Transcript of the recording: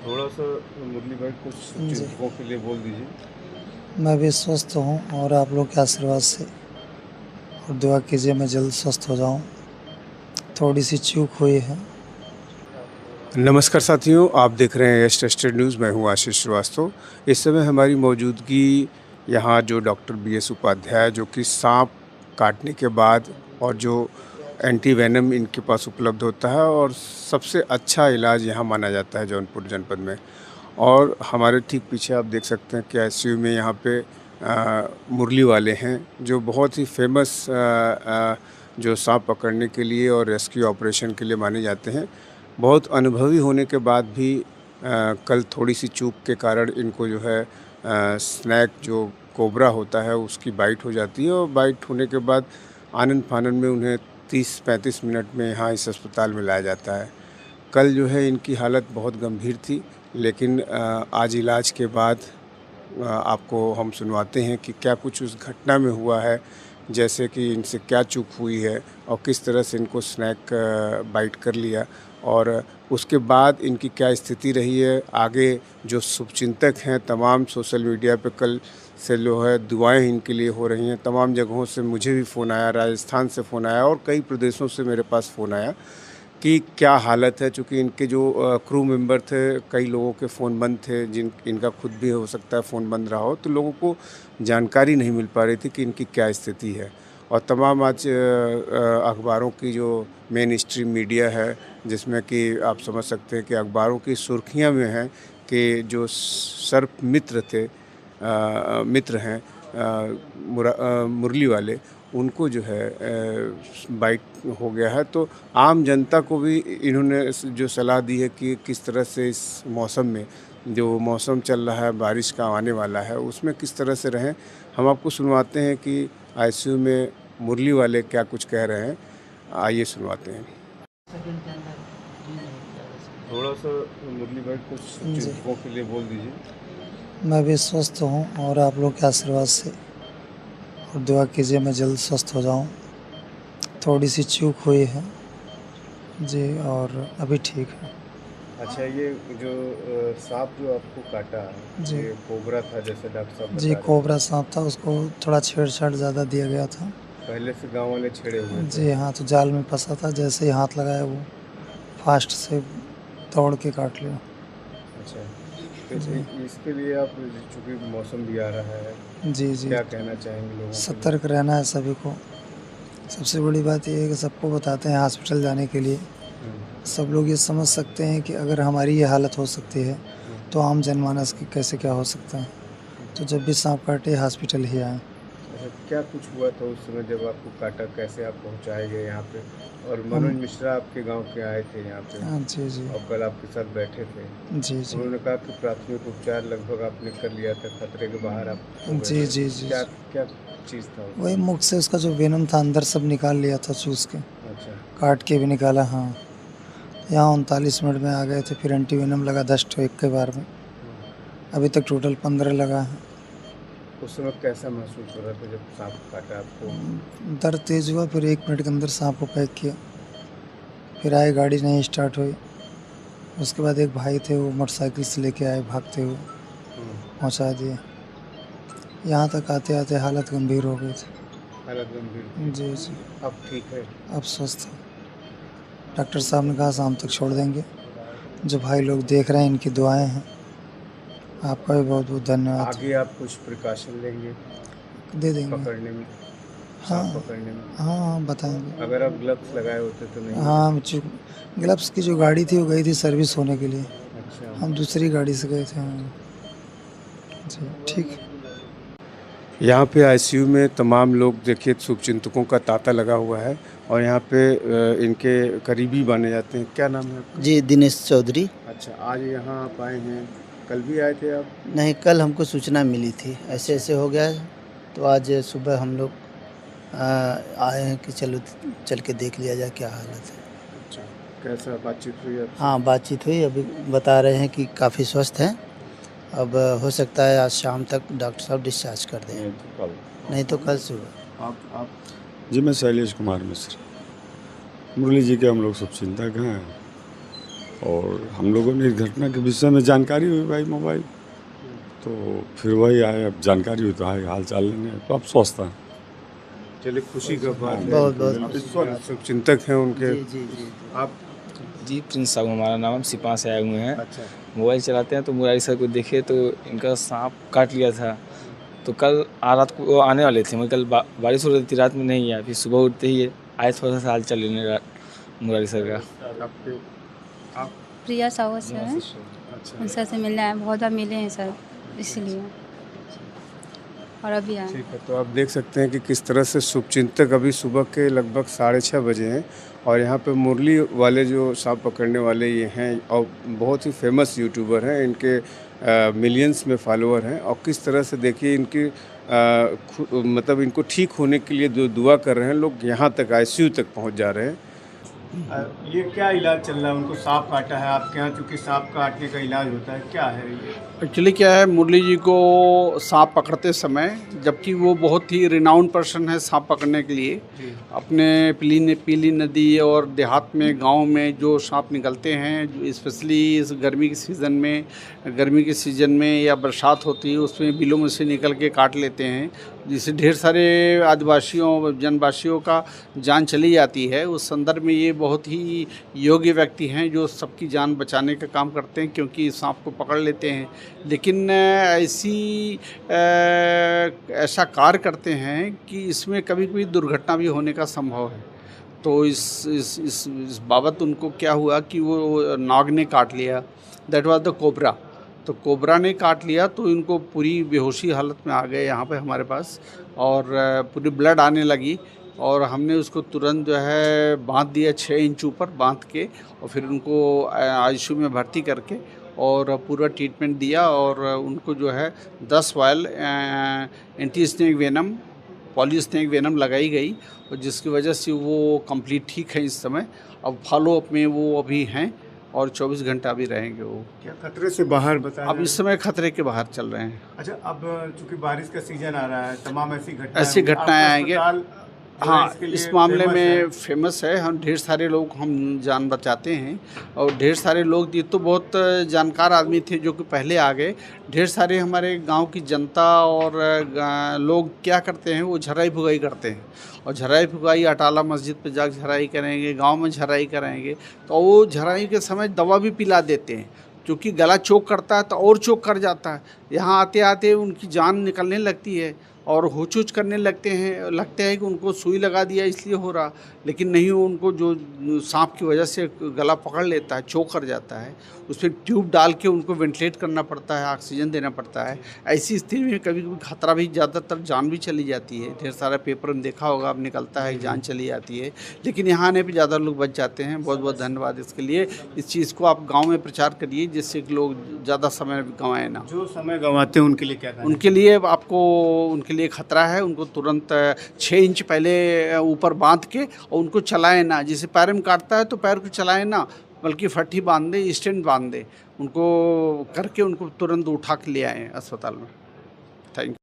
थोड़ा सा मुरली भाई कुछ जी, चिंतकों के लिए बोल दीजिए। मैं भी स्वस्थ हूँ और आप लोग के आशीर्वाद से और दुआ कीजिए मैं जल्द स्वस्थ हो जाऊँ। थोड़ी सी चूक हुई है। नमस्कार साथियों, आप देख रहे हैं यस टेस्टेड न्यूज़। मैं हूं आशीष श्रीवास्तव। इस समय हमारी मौजूदगी यहाँ जो डॉक्टर बीएस उपाध्याय, जो कि सांप काटने के बाद और जो एंटी वेनम इनके पास उपलब्ध होता है और सबसे अच्छा इलाज यहाँ माना जाता है जौनपुर जनपद में। और हमारे ठीक पीछे आप देख सकते हैं कि आईसीयू में यहाँ पे मुरली वाले हैं, जो बहुत ही फेमस जो सांप पकड़ने के लिए और रेस्क्यू ऑपरेशन के लिए माने जाते हैं। बहुत अनुभवी होने के बाद भी कल थोड़ी सी चूक के कारण इनको जो है स्नैक जो कोबरा होता है उसकी बाइट हो जाती है, और बाइट होने के बाद आनन फानन में उन्हें 30-35 मिनट में यहाँ इस अस्पताल में लाया जाता है। कल जो है इनकी हालत बहुत गंभीर थी, लेकिन आज इलाज के बाद आपको हम सुनवाते हैं कि क्या कुछ उस घटना में हुआ है, जैसे कि इनसे क्या चूक हुई है और किस तरह से इनको स्नैक बाइट कर लिया, और उसके बाद इनकी क्या स्थिति रही है। आगे जो शुभचिंतक हैं तमाम सोशल मीडिया पे कल से जो है दुआएं इनके लिए हो रही हैं। तमाम जगहों से मुझे भी फ़ोन आया, राजस्थान से फ़ोन आया और कई प्रदेशों से मेरे पास फ़ोन आया कि क्या हालत है। चूँकि इनके जो क्रू मेंबर थे, कई लोगों के फ़ोन बंद थे, इनका खुद भी हो सकता है फ़ोन बंद रहा हो, तो लोगों को जानकारी नहीं मिल पा रही थी कि इनकी क्या स्थिति है। और तमाम आज अखबारों की जो मेन स्ट्रीम मीडिया है, जिसमें कि आप समझ सकते हैं कि अखबारों की सुर्खियाँ में हैं कि जो सर्प मित्र थे, मित्र हैं मुरली वाले, उनको जो है बाइट हो गया है। तो आम जनता को भी इन्होंने जो सलाह दी है कि किस तरह से इस मौसम में, जो मौसम चल रहा है बारिश का आने वाला है, उसमें किस तरह से रहें। हम आपको सुनवाते हैं कि आईसीयू में मुरली वाले क्या कुछ कह रहे हैं। आइए सुनवाते हैं। थोड़ा सा मुरली भाई कुछ जी, चिंतकों के लिए बोल दीजिए। मैं भी स्वस्थ हूँ और आप लोग के आशीर्वाद से और दुआ कीजिए मैं जल्द स्वस्थ हो जाऊँ। थोड़ी सी चूक हुई है। जी, और अभी ठीक है। अच्छा, ये जो सांप जो आपको काटा, जी, ये कोबरा था जैसे डॉक्टर साहब जी, बता रहे थे। कोबरा सांप था, उसको थोड़ा छेड़छाड़ ज़्यादा दिया गया था। पहले से गांव वाले छेड़े हुए थे। जी हाँ, तो जाल में फँसा था, जैसे ही हाथ लगाया वो फास्ट से दौड़ के काट लिया। अच्छा, तो जी, इसके लिए आप, चूंकि मौसम भी आ रहा है, जी, जी, क्या कहना चाहेंगे लोगों के लिए? सतर्क रहना है सभी को। सबसे बड़ी बात ये है कि सबको बताते हैं हॉस्पिटल जाने के लिए। हम्म, सब लोग ये समझ सकते हैं कि अगर हमारी ये हालत हो सकती है, तो हम्म। आम जनमानस की कैसे क्या हो सकता है। तो जब भी साँप काटे हॉस्पिटल ही आएँ। अच्छा, क्या कुछ हुआ था उस समय जब आपको काटा, कैसे आप पहुंचाए गए यहाँ पे? और हम मनोज मिश्रा आपके गांव के आए थे यहाँ पे, जी, जी। और कल आपके साथ बैठे थे। जी, जी। उन्होंने कहा कि प्राथमिक उपचार लगभग आपने कर लिया था, खतरे के बाहर आप हो गए जी, थे। जी, जी, क्या जी। क्या चीज़ था वही उसमें? मुख से उसका जो वेनम था अंदर सब निकाल लिया था चूस के, अच्छा। काट के भी निकाला हाँ। यहाँ 39 मिनट में आ गए थे, फिर एंटी वेनम लगा 10 ठो एक के बार में। अभी तक टोटल 15 लगा है। उस समय कैसा महसूस हो रहा था जब सांप काटा आपको? दर्द तेज़ हुआ, फिर 1 मिनट के अंदर साँप को पैक किया। फिर आए, गाड़ी नहीं स्टार्ट हुई। उसके बाद एक भाई थे, वो मोटरसाइकिल से लेके आए भागते हुए, हम्म। पहुँचा दिए। यहाँ तक आते-आते हालत गंभीर हो गई थी। हालत गंभीर थी। जी, जी। अब ठीक है। अब स्वस्थ हूँ। डॉक्टर साहब ने कहा शाम तक छोड़ देंगे। जो भाई लोग देख रहे हैं इनकी दुआएँ हैं। आपका भी बहुत-बहुत धन्यवाद। आगे आप कुछ प्रिकॉशन लेंगे दे देंगे। पकड़ने में, सांप हाँ, पकड़ने में? हाँ, हाँ, बताएँगे। अगर आप ग्लव्स लगाए होते तो नहीं होता? हाँ, चूक ग्लव्स की जो गाड़ी थी वो गई थी सर्विस होने के लिए। अच्छा। हम दूसरी गाड़ी से गए थे। हाँ, जी, ठीक है। यहाँ पे आईसीयू में तमाम लोग, देखिए, शुभचिंतकों का तांता लगा हुआ है, और यहाँ पे इनके करीबी माने जाते हैं। क्या नाम है आपका? जी, दिनेश चौधरी। अच्छा, आज यहाँ आप आए हैं, कल भी आए थे आप? नहीं, कल हमको सूचना मिली थी, अच्छा। ऐसे-ऐसे हो गया है, तो आज सुबह हम लोग आए हैं कि चलो चल के देख लिया जाए क्या हालत है। अच्छा, कैसा बातचीत हुई आपसे? हाँ, बातचीत हुई, अभी बता रहे हैं कि काफ़ी स्वस्थ हैं। अब हो सकता है आज शाम तक डॉक्टर साहब डिस्चार्ज कर दें, नहीं तो कल। नहीं तो कल सुबह। आप जी, मैं शैलेश कुमार मिश्र। मुरली जी के हम लोग शुभचिंतक हैं और हम लोगों ने इस घटना के विषय में जानकारी हुई भाई मोबाइल, तो फिर वही आए, अब जानकारी हुई तो आए हाल चाल लेंगे, तो अब स्वस्थ हैं। चलिए खुशी का बात है। बहुत बहुत आप इस वक्त शुभचिंतक हैं उनके। जी जी जी आप जी प्रिंस साहू हमारा नाम, हम सिपा से आए हुए हैं। अच्छा मोबाइल चलाते हैं तो मुरारी सर को देखे तो इनका सांप काट लिया था। तो कल रात को वो आने वाले थे, मगर कल बारिश हो रही थी, रात में नहीं आया। फिर सुबह उठते ही आए, थोड़ा सा हाल चाल लेने मुरारी सर का। आपके आप प्रिया साहू से हैं, अच्छा उनसे से मिलने आए, बहुत बार मिले हैं सर, इसलिए और अभी आए। ठीक है। तो आप देख सकते हैं कि किस तरह से शुभचिंतक अभी सुबह के लगभग 6:30 बजे हैं और यहाँ पे मुरली वाले जो सांप पकड़ने वाले ये हैं और बहुत ही फेमस यूट्यूबर हैं, इनके मिलियंस में फॉलोअर हैं। और किस तरह से देखिए इनकी मतलब इनको ठीक होने के लिए जो दुआ कर रहे हैं लोग, यहाँ तक आईसीयू तक पहुँच जा रहे हैं। ये क्या इलाज चल रहा है? उनको सांप काटा है आपके यहाँ, क्योंकि सांप काटने का इलाज होता है, क्या है ये? एक्चुअली क्या है, मुरली जी को सांप पकड़ते समय, जबकि वो बहुत ही रिनाउंड पर्सन है सांप पकड़ने के लिए, अपने पीली नदी और देहात में गांव में जो सांप निकलते हैं, स्पेशली इस गर्मी के सीज़न में या बरसात होती है उसमें बिलों में से निकल के काट लेते हैं, जिससे ढेर सारे आदिवासियों जनवासियों का जान चली जाती है। उस संदर्भ में ये बहुत ही योग्य व्यक्ति हैं जो सबकी जान बचाने का काम करते हैं, क्योंकि सांप को पकड़ लेते हैं, लेकिन ऐसा कार्य करते हैं कि इसमें कभी कभी दुर्घटना भी होने का संभव है। तो इस बाबत उनको क्या हुआ कि वो नाग ने काट लिया, दैट वाज द कोबरा। तो कोबरा ने काट लिया तो इनको पूरी बेहोशी हालत में आ गए यहाँ पे हमारे पास, और पूरी ब्लड आने लगी, और हमने उसको तुरंत जो है बांध दिया, 6 इंच ऊपर बांध के, और फिर उनको आईसीयू में भर्ती करके और पूरा ट्रीटमेंट दिया। और उनको जो है 10 vial anti snake venom, poly snake venom लगाई गई, और जिसकी वजह से वो कंप्लीट ठीक है इस समय। अब फॉलो अप में वो अभी हैं और 24 घंटा भी रहेंगे वो। क्या खतरे से बाहर बताया? अब इस समय खतरे के बाहर चल रहे हैं। अच्छा, अब चूंकि बारिश का सीजन आ रहा है, तमाम ऐसी घटनाएं आएंगे। हाँ, इस मामले में फेमस है, हम ढेर सारे लोग हम जान बचाते हैं, और ढेर सारे लोग, ये तो बहुत जानकार आदमी थे जो कि पहले आ गए। ढेर सारे हमारे गांव की जनता और लोग क्या करते हैं, वो झराई फुगाई करते हैं, और झराई फुगाई अटाला मस्जिद पे जाकर झराई करेंगे, गांव में झराई कराएंगे, तो वो झराई के समय दवा भी पिला देते हैं, क्योंकि गला चोक करता है तो और चोक कर जाता है। यहाँ आते आते उनकी जान निकलने लगती है और होचूच करने लगते हैं कि उनको सुई लगा दिया इसलिए हो रहा, लेकिन नहीं, वो उनको जो सांप की वजह से गला पकड़ लेता है, चोक कर जाता है, उस पर ट्यूब डाल के उनको वेंटिलेट करना पड़ता है, ऑक्सीजन देना पड़ता है। ऐसी स्थिति में कभी कभी खतरा भी, ज़्यादातर जान भी चली जाती है। ढेर सारा पेपर में देखा होगा, अब निकलता है जान चली जाती है, लेकिन यहाँ आने पर ज़्यादा लोग बच जाते हैं। बहुत बहुत धन्यवाद इसके लिए। इस चीज़ को आप गाँव में प्रचार करिए, जिससे कि लोग ज़्यादा समय गंवाएँ ना। जो समय गंवाते हैं उनके लिए क्या करना? उनके लिए आपको, उनके लिए खतरा है, उनको तुरंत 6 इंच पहले ऊपर बांध के, और उनको चलाएं ना, जैसे पैर में काटता है तो पैर को चलाएं ना, बल्कि फट्टी बांध दे, स्टैंड बांध दे, उनको करके उनको तुरंत उठा के ले आएँ अस्पताल में। Thank you.